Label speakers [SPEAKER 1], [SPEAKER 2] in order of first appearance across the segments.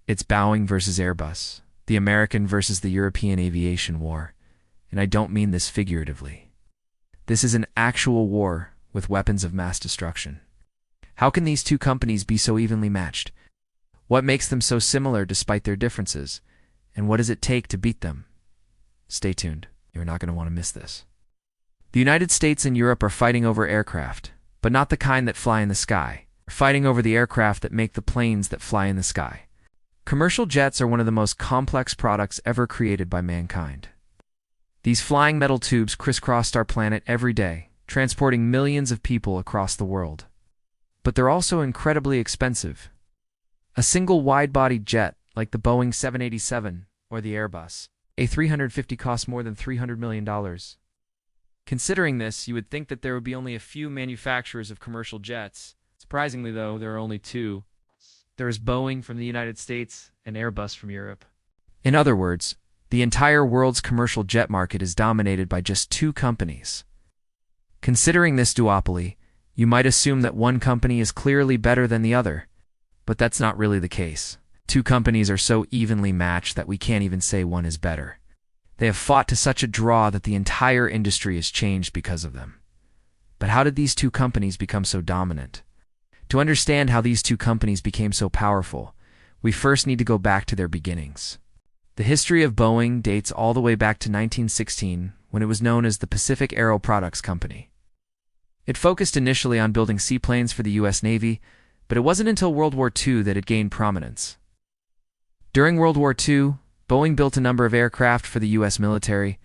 [SPEAKER 1] It's Boeing versus Airbus, the American versus the European Aviation War, and I don't mean this figuratively. This is an actual war with weapons of mass destruction. How can these two companies be so evenly matched? What makes them so similar despite their differences? And what does it take to beat them? Stay tuned. You're not going to want to miss this. The United States and Europe are fighting over aircraft, but not the kind that fly in the sky. They're fighting over the aircraft that make the planes that fly in the sky. Commercial jets are one of the most complex products ever created by mankind. These flying metal tubes crisscrossed our planet every day, transporting millions of people across the world. But they're also incredibly expensive. A single wide-bodied jet, like the Boeing 787 or the Airbus A350, costs more than $300 million. Considering this, you would think that there would be only a few manufacturers of commercial jets. Surprisingly, though, there are only two. There is Boeing from the United States and Airbus from Europe. In other words, the entire world's commercial jet market is dominated by just two companies. Considering this duopoly, you might assume that one company is clearly better than the other, but that's not really the case. Two companies are so evenly matched that we can't even say one is better. They have fought to such a draw that the entire industry has changed because of them. But how did these two companies become so dominant? To understand how these two companies became so powerful, we first need to go back to their beginnings. The history of Boeing dates all the way back to 1916, when it was known as the Pacific Aero Products Company. It focused initially on building seaplanes for the U.S. Navy, but it wasn't until World War II that it gained prominence. During World War II, Boeing built a number of aircraft for the U.S. military,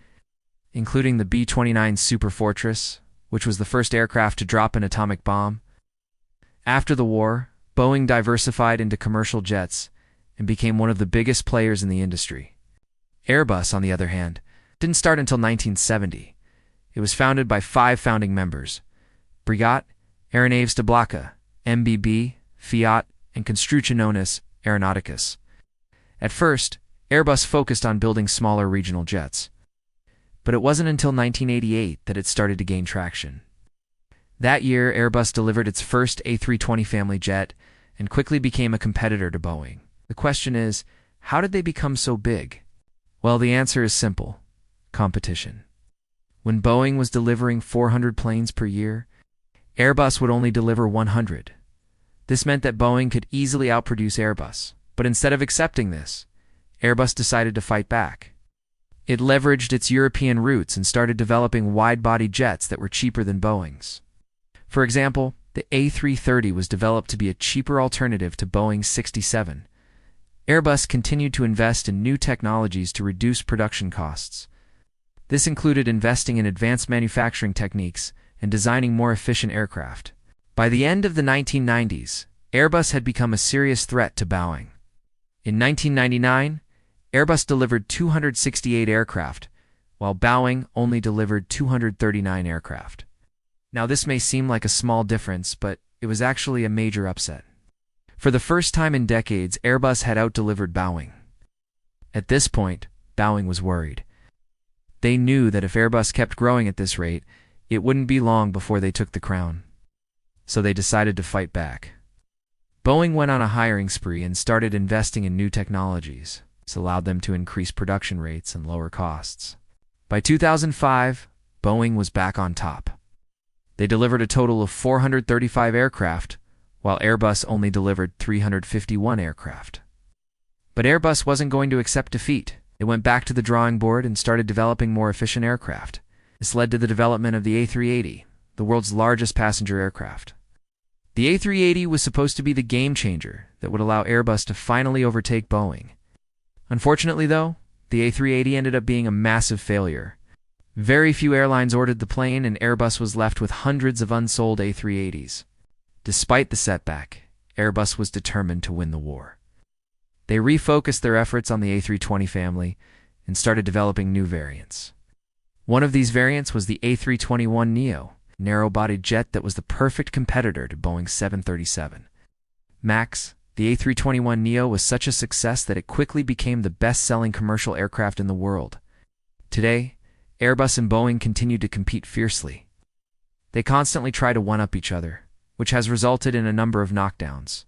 [SPEAKER 1] including the B-29 Superfortress, which was the first aircraft to drop an atomic bomb. After the war, Boeing diversified into commercial jets and became one of the biggest players in the industry. Airbus, on the other hand, didn't start until 1970. It was founded by 5 founding members: Brigat, Aeronaves de Blaka, MBB, Fiat, and construction known as Aeronauticus. At first, Airbus focused on building smaller regional jets, but it wasn't until 1988 that it started to gain traction. That year, Airbus delivered its first A320 family jet and quickly became a competitor to Boeing. The question is, how did they become so big? Well, the answer is simple: competition. When Boeing was delivering 400 planes per year, Airbus would only deliver 100. This meant that Boeing could easily outproduce Airbus. But instead of accepting this, Airbus decided to fight back. It leveraged its European roots and started developing wide-body jets that were cheaper than Boeing's. For example, the A330 was developed to be a cheaper alternative to Boeing's 67. Airbus continued to invest in new technologies to reduce production costs. This included investing in advanced manufacturing techniques and designing more efficient aircraft. By the end of the 1990s, Airbus had become a serious threat to Boeing. In 1999, Airbus delivered 268 aircraft, while Boeing only delivered 239 aircraft. Now, this may seem like a small difference, but it was actually a major upset. For the first time in decades, Airbus had outdelivered Boeing. At this point, Boeing was worried. They knew that if Airbus kept growing at this rate, it wouldn't be long before they took the crown. So they decided to fight back. Boeing went on a hiring spree and started investing in new technologies. This allowed them to increase production rates and lower costs. By 2005, Boeing was back on top. They delivered a total of 435 aircraft, while Airbus only delivered 351 aircraft. But Airbus wasn't going to accept defeat. It went back to the drawing board and started developing more efficient aircraft. This led to the development of the A380, the world's largest passenger aircraft. The A380 was supposed to be the game changer that would allow Airbus to finally overtake Boeing. Unfortunately, though, the A380 ended up being a massive failure. Very few airlines ordered the plane, and Airbus was left with hundreds of unsold A380s. Despite the setback, Airbus was determined to win the war. They refocused their efforts on the A320 family and started developing new variants. One of these variants was the A321neo, a narrow-bodied jet that was the perfect competitor to Boeing's 737 MAX. The A321neo was such a success that it quickly became the best-selling commercial aircraft in the world. Today, Airbus and Boeing continue to compete fiercely. They constantly try to one-up each other, which has resulted in a number of knockdowns.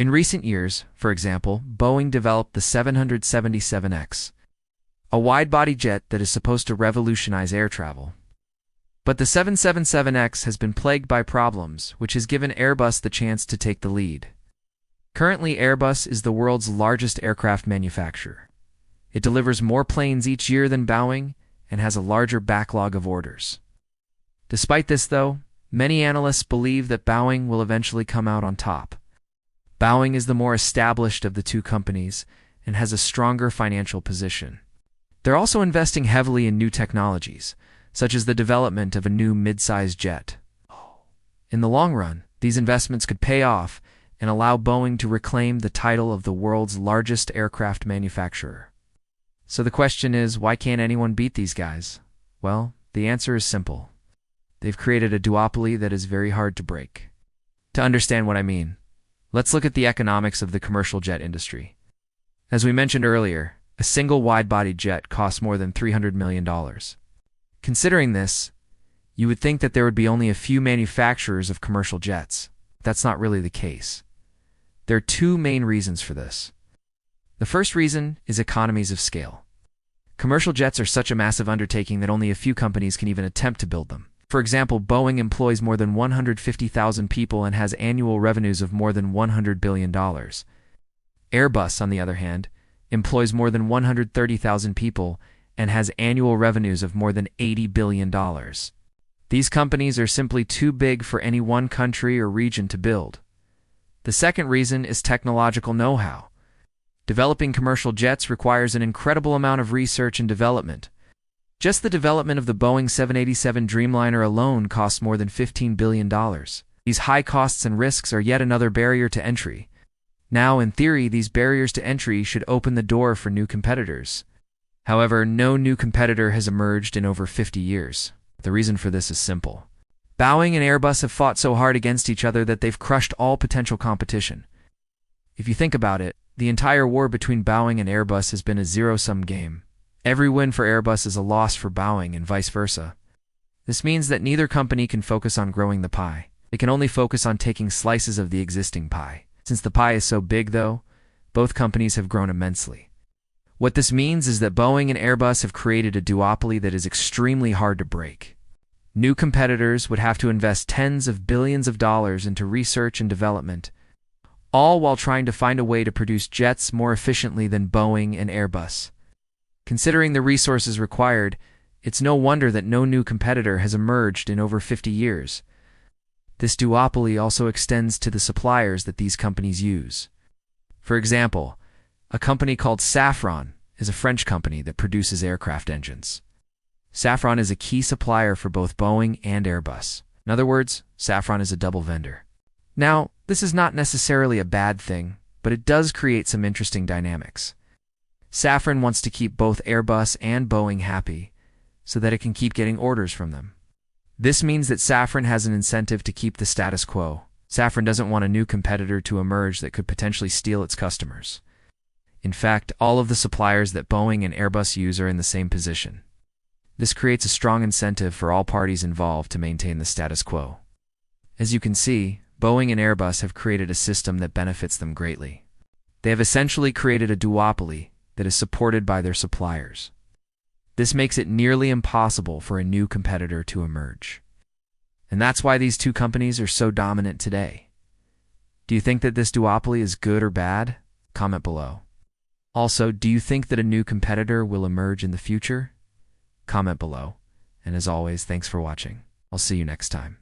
[SPEAKER 1] In recent years, for example, Boeing developed the 777X, a wide-body jet that is supposed to revolutionize air travel. But the 777X has been plagued by problems, which has given Airbus the chance to take the lead. Currently, Airbus is the world's largest aircraft manufacturer. It delivers more planes each year than Boeing and has a larger backlog of orders. Despite this, though, many analysts believe that Boeing will eventually come out on top. Boeing is the more established of the two companies and has a stronger financial position. They're also investing heavily in new technologies, such as the development of a new mid-sized jet. In the long run, these investments could pay off and allow Boeing to reclaim the title of the world's largest aircraft manufacturer. So the question is, why can't anyone beat these guys? Well, the answer is simple. They've created a duopoly that is very hard to break. To understand what I mean, let's look at the economics of the commercial jet industry. As we mentioned earlier, a single wide-body jet costs more than $300 million. Considering this, you would think that there would be only a few manufacturers of commercial jets. That's not really the case. There are two main reasons for this. The first reason is economies of scale. Commercial jets are such a massive undertaking that only a few companies can even attempt to build them. For example, Boeing employs more than 150,000 people and has annual revenues of more than $100 billion. Airbus, on the other hand, employs more than 130,000 people and has annual revenues of more than $80 billion. These companies are simply too big for any one country or region to build. The second reason is technological know-how. Developing commercial jets requires an incredible amount of research and development. Just the development of the Boeing 787 Dreamliner alone costs more than $15 billion. These high costs and risks are yet another barrier to entry. Now, in theory, these barriers to entry should open the door for new competitors. However, no new competitor has emerged in over 50 years. The reason for this is simple. Boeing and Airbus have fought so hard against each other that they've crushed all potential competition. If you think about it, the entire war between Boeing and Airbus has been a zero-sum game. Every win for Airbus is a loss for Boeing and vice versa. This means that neither company can focus on growing the pie. They can only focus on taking slices of the existing pie. Since the pie is so big, though, both companies have grown immensely. What this means is that Boeing and Airbus have created a duopoly that is extremely hard to break. New competitors would have to invest tens of billions of dollars into research and development, all while trying to find a way to produce jets more efficiently than Boeing and Airbus. Considering the resources required, it's no wonder that no new competitor has emerged in over 50 years. This duopoly also extends to the suppliers that these companies use. For example, a company called Safran is a French company that produces aircraft engines. Safran is a key supplier for both Boeing and Airbus. In other words, Safran is a double vendor. Now, this is not necessarily a bad thing, but it does create some interesting dynamics. Safran wants to keep both Airbus and Boeing happy so that it can keep getting orders from them. This means that Safran has an incentive to keep the status quo. Safran doesn't want a new competitor to emerge that could potentially steal its customers. In fact, all of the suppliers that Boeing and Airbus use are in the same position. This creates a strong incentive for all parties involved to maintain the status quo. As you can see, Boeing and Airbus have created a system that benefits them greatly. They have essentially created a duopoly that is supported by their suppliers. This makes it nearly impossible for a new competitor to emerge. And that's why these two companies are so dominant today. Do you think that this duopoly is good or bad? Comment below. Also, do you think that a new competitor will emerge in the future? Comment below. And as always, thanks for watching. I'll see you next time.